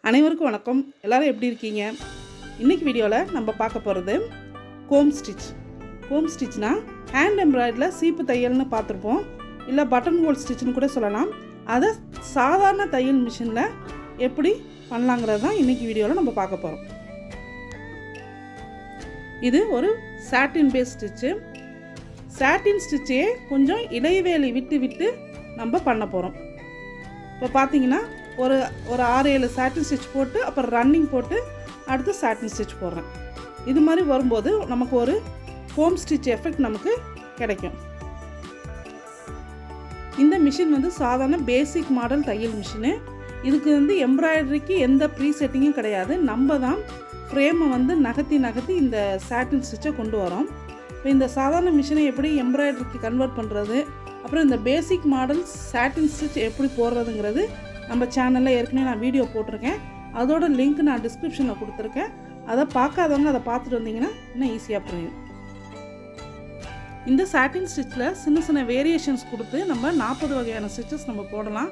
அனைவருக்கும் வணக்கம். எல்லோரும் எப்படி இருக்கீங்க? இன்றைக்கி வீடியோவில் நம்ம பார்க்க போகிறது கோம் ஸ்டிச். கோம் ஸ்டிச்னால் ஹேண்ட் எம்ப்ராய்டரியில் சீப்பு தையல்னு பார்த்துருப்போம், இல்லை பட்டன் ஹோல் ஸ்டிச்னு கூட சொல்லலாம். அதை சாதாரண தையல் மிஷினில் எப்படி பண்ணலாங்கிறது தான் இன்றைக்கி வீடியோவில் நம்ம பார்க்க போகிறோம். இது ஒரு சாட்டின் பேஸ் ஸ்டிச்சு. சாட்டின் ஸ்டிச்சே கொஞ்சம் இடைவேளை விட்டு விட்டு நம்ம பண்ண போகிறோம். இப்போ பார்த்தீங்கன்னா ஒரு 6-7 சாட்டின் ஸ்டிச் போட்டு அப்புறம் ரன்னிங் போட்டு அடுத்து சாட்டின் ஸ்டிச் போடுறேன். இது மாதிரி வரும்போது நமக்கு ஒரு கோம் ஸ்டிச் எஃபெக்ட் நமக்கு கிடைக்கும். இந்த மிஷின் வந்து சாதாரண பேசிக் மாடல் தையல் மிஷினு. இதுக்கு வந்து எம்ப்ராய்டரிக்கு எந்த ப்ரீ செட்டிங்கும் கிடையாது. நம்ம தான் ஃப்ரேமை வந்து நகர்த்தி இந்த சாட்டின் ஸ்டிச்சை கொண்டு வரோம். இப்போ இந்த சாதாரண மிஷினை எப்படி எம்ப்ராய்டரிக்கு கன்வெர்ட் பண்ணுறது, அப்புறம் இந்த பேசிக் மாடல் சாட்டின் ஸ்டிச் எப்படி போடுறதுங்கிறது நம்ம சேனலில் ஏற்கனவே நான் வீடியோ போட்டிருக்கேன். அதோட லிங்க் நான் டிஸ்கிரிப்ஷனில் கொடுத்துருக்கேன். அதை பார்க்காதவங்க அதை பார்த்துட்டு வந்தீங்கன்னா இன்னும் ஈஸியாக புரியும். இந்த சாட்டின் ஸ்டிச்சில் சின்ன சின்ன வேரியேஷன்ஸ் கொடுத்து நம்ம 40 வகையான ஸ்டிச்சஸ் நம்ம போடலாம்.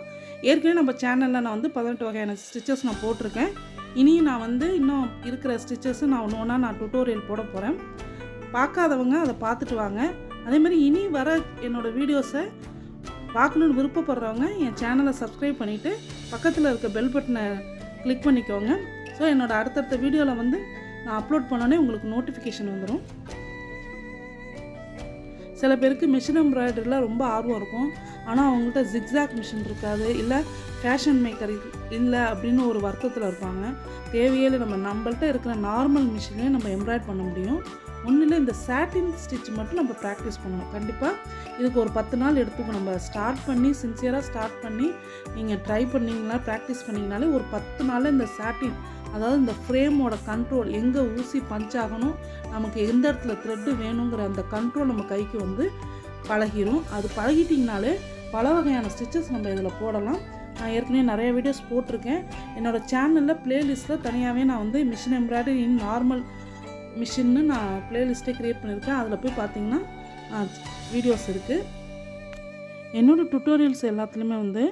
ஏற்கனவே நம்ம சேனலில் நான் வந்து 18 வகையான ஸ்டிச்சஸ் நான் போட்டிருக்கேன். இனியும் நான் வந்து இன்னும் இருக்கிற ஸ்டிச்சஸ் நான் ஒன்று நான் டுட்டோரியல் போட போகிறேன். பார்க்காதவங்க அதை பார்த்துட்டு வாங்க. அதேமாதிரி இனி வர என்னோடய வீடியோஸை பார்க்கணுன்னு விருப்பப்படுறவங்க என் சேனலை சப்ஸ்கிரைப் பண்ணிவிட்டு பக்கத்தில் இருக்க பெல் பட்டனை கிளிக் பண்ணிக்கோங்க. ஸோ என்னோடய அடுத்தடுத்த வீடியோவில் வந்து நான் அப்லோட் பண்ணோன்னே உங்களுக்கு நோட்டிஃபிகேஷன் வந்துடும். சில பேருக்கு மிஷின் எம்ப்ராய்டரியில் ரொம்ப ஆர்வம் இருக்கும், ஆனால் அவங்கள்ட்ட ஜிக்ஸாக் மிஷின் இருக்காது, இல்லை ஃபேஷன் மேக்கர் இல்லை அப்படின்னு ஒரு வருத்தத்தில் இருப்பாங்க. தேவையே நம்மள்ட்ட இருக்கிற நார்மல் மிஷினே நம்ம எம்ப்ராய்ட் பண்ண முடியும். ஒன்றில் இந்த சாட்டின் ஸ்டிச் மட்டும் நம்ம ப்ராக்டிஸ் பண்ணணும். கண்டிப்பாக இதுக்கு ஒரு 10 நாள் எடுத்துக்கும். நம்ம ஸ்டார்ட் பண்ணி சின்சியராக ஸ்டார்ட் பண்ணி நீங்கள் ட்ரை பண்ணிங்கன்னா ப்ராக்டிஸ் பண்ணிங்கனாலே ஒரு 10 நாளில் இந்த சாட்டின், அதாவது இந்த ஃப்ரேமோட கண்ட்ரோல், எங்கே ஊசி பஞ்ச் ஆகணும், நமக்கு எந்த இடத்துல த்ரெட்டு வேணுங்கிற அந்த கண்ட்ரோல் நம்ம கைக்கு வந்து பழகிடும். அது பழகிட்டிங்கனாலே பல வகையான ஸ்டிச்சஸ் நம்ம இதில் போடலாம். நான் ஏற்கனவே நிறைய வீடியோஸ் போட்டிருக்கேன். என்னோடய சேனலில் ப்ளேலிஸ்ட்டில் தனியாகவே நான் வந்து மிஷின் எம்ப்ராய்டரி இன் நார்மல் மிஷின்னு நான் ப்ளேலிஸ்ட்டே க்ரியேட் பண்ணியிருக்கேன். அதில் போய் பார்த்தீங்கன்னா வீடியோஸ் இருக்குது. என்னோடய டுட்டோரியல்ஸ் எல்லாத்துலேயுமே வந்து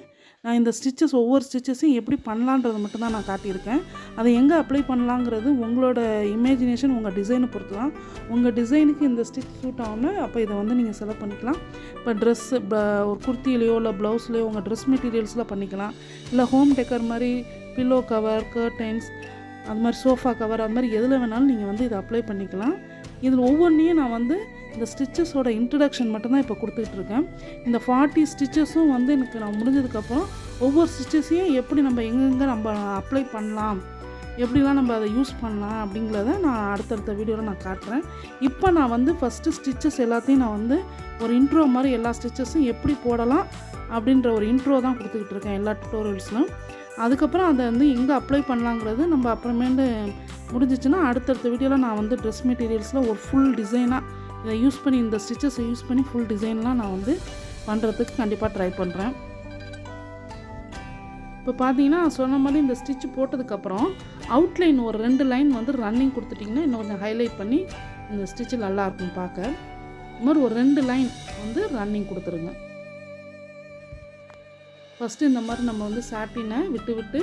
நான் இந்த ஸ்டிச்சஸ் ஒவ்வொரு ஸ்டிச்சஸையும் எப்படி பண்ணலான்றது மட்டும்தான் நான் காட்டியிருக்கேன். அதை எங்கே அப்ளை பண்ணலாங்கிறது உங்களோட இமேஜினேஷன், உங்கள் டிசைனை பொறுத்து தான். உங்கள் டிசைனுக்கு இந்த ஸ்டிச் சூட் ஆகணும், அப்போ இதை வந்து நீங்கள் செலக்ட் பண்ணிக்கலாம். இப்போ ட்ரெஸ்ஸு ஒரு குர்த்திலேயோ இல்லை ப்ளவுஸ்லேயோ உங்கள் ட்ரெஸ் மெட்டீரியல்ஸில் பண்ணிக்கலாம். இல்லை ஹோம் டெக்கர் மாதிரி பில்லோ கவர், கர்டைன்ஸ், அது மாதிரி சோஃபா கவர், அது மாதிரி எதில் வேணாலும் நீங்கள் வந்து இதை அப்ளை பண்ணிக்கலாம். இதில் ஒவ்வொன்றையும் நான் வந்து இந்த ஸ்டிச்சஸோட இன்ட்ரடக்ஷன் மட்டும்தான் இப்போ கொடுத்துக்கிட்டு இருக்கேன். இந்த 40 ஸ்டிச்சஸும் வந்து எனக்கு நான் முடிஞ்சதுக்கப்புறம் ஒவ்வொரு ஸ்டிச்சஸையும் எப்படி நம்ம எங்கெங்கே நம்ம அப்ளை பண்ணலாம், எப்படிலாம் நம்ம அதை யூஸ் பண்ணலாம் அப்படிங்கிறத நான் அடுத்தடுத்த வீடியோவில் நான் காட்டுறேன். இப்போ நான் வந்து ஃபஸ்ட்டு ஸ்டிச்சஸ் எல்லாத்தையும் நான் வந்து ஒரு இன்ட்ரோ மாதிரி எல்லா ஸ்டிச்சஸும் எப்படி போடலாம் அப்படின்ற ஒரு இன்ட்ரோ தான் கொடுத்துக்கிட்டு இருக்கேன் எல்லா டுட்டோரியல்ஸ்லும். அதுக்கப்புறம் அதை வந்து எங்கே அப்ளை பண்ணலாங்கிறது நம்ம அப்புறமேட்டு முடிஞ்சிச்சுன்னா அடுத்தடுத்த வீடியோவில் நான் வந்து ட்ரெஸ் மெட்டீரியல்ஸில் ஒரு ஃபுல் டிசைனாக இதை யூஸ் பண்ணி, இந்த ஸ்டிச்சஸை யூஸ் பண்ணி ஃபுல் டிசைன்லாம் நான் வந்து பண்ணுறதுக்கு கண்டிப்பாக ட்ரை பண்ணுறேன். இப்போ பார்த்தீங்கன்னா சொன்ன மாதிரி இந்த ஸ்டிச் போட்டதுக்கப்புறம் அவுட்லைன் ஒரு 2 லைன் வந்து ரன்னிங் கொடுத்துட்டிங்கன்னா இன்னும் கொஞ்சம் ஹைலைட் பண்ணி இந்த ஸ்டிச்சு நல்லாயிருக்கும் பார்க்க. இது மாதிரி ஒரு 2 லைன் வந்து ரன்னிங் கொடுத்துருங்க. ஃபஸ்ட்டு இந்த மாதிரி நம்ம வந்து சாட்டினை விட்டு விட்டு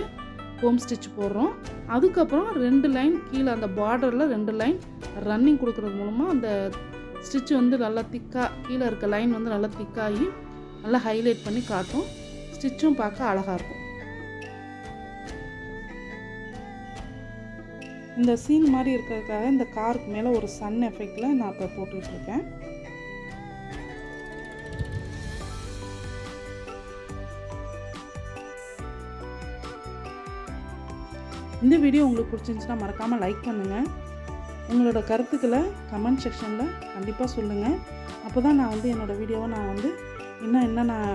ஹோம் ஸ்டிச் போடுறோம். அதுக்கப்புறம் 2 லைன் கீழே அந்த பார்டரில் 2 லைன் ரன்னிங் கொடுக்குறது மூலமாக அந்த ஸ்டிச் வந்து நல்லா திக்காக, கீழே இருக்க லைன் வந்து நல்லா திக்காகி நல்லா ஹைலைட் பண்ணி காட்டும். ஸ்டிச்சும் பார்க்க அழகாக இருக்கும். இந்த சீன் மாதிரி இருக்கிறதுக்காக இந்த காருக்கு மேலே ஒரு சன் எஃபெக்டில் நான் இப்போ போட்டுட்ருக்கேன். இந்த வீடியோ உங்களுக்கு பிடிச்சிருந்துச்சுன்னா மறக்காமல் லைக் பண்ணுங்கள். உங்களோட கருத்துக்களை கமெண்ட் செக்ஷனில் கண்டிப்பாக சொல்லுங்கள். அப்போ தான் நான் வந்து என்னோடய வீடியோவை நான் வந்து என்ன நான்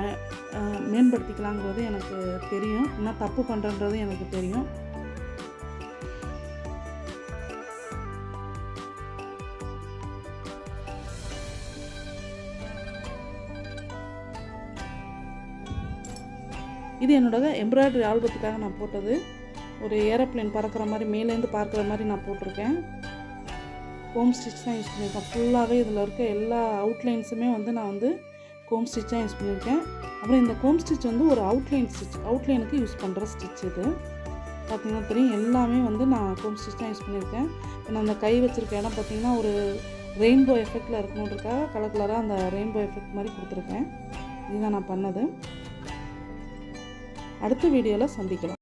மேம்படுத்திக்கலாங்கிறது எனக்கு தெரியும், என்ன தப்பு பண்ணுறன்றது எனக்கு தெரியும். இது என்னோட எம்ப்ராய்டரி ஆல்பத்துக்காக நான் போட்டது. ஒரு ஏரோப்ளேன் பறக்கிற மாதிரி மேலேருந்து பார்க்குற மாதிரி நான் போட்டிருக்கேன். ஹோம் ஸ்டிச் தான் யூஸ் பண்ணியிருக்கேன். ஃபுல்லாகவே இதில் இருக்க எல்லா அவுட்லைன்ஸுமே வந்து நான் வந்து கோம் ஸ்டிச்சாக யூஸ் பண்ணியிருக்கேன். அப்புறம் இந்த கோம் ஸ்டிச் வந்து ஒரு அவுட்லைனுக்கு யூஸ் பண்ணுற ஸ்டிச் இது. பார்த்திங்கன்னா தெரியும், எல்லாமே வந்து நான் கோம் ஸ்டிச் தான் யூஸ் பண்ணியிருக்கேன். இப்போ நான் அந்த கை வச்சுருக்க இடம் பார்த்திங்கன்னா ஒரு ரெயின்போ எஃபெக்டில் இருக்கணுன்றக்காக கலர் கலராக அந்த ரெயின்போ எஃபெக்ட் மாதிரி கொடுத்துருக்கேன். இதுதான் நான் பண்ணது. அடுத்த வீடியோவில் சந்திக்கலாம்.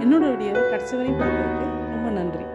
என்னோடய வீடியோவை கடைசி வரையும் பார்த்ததுக்கு ரொம்ப நன்றி.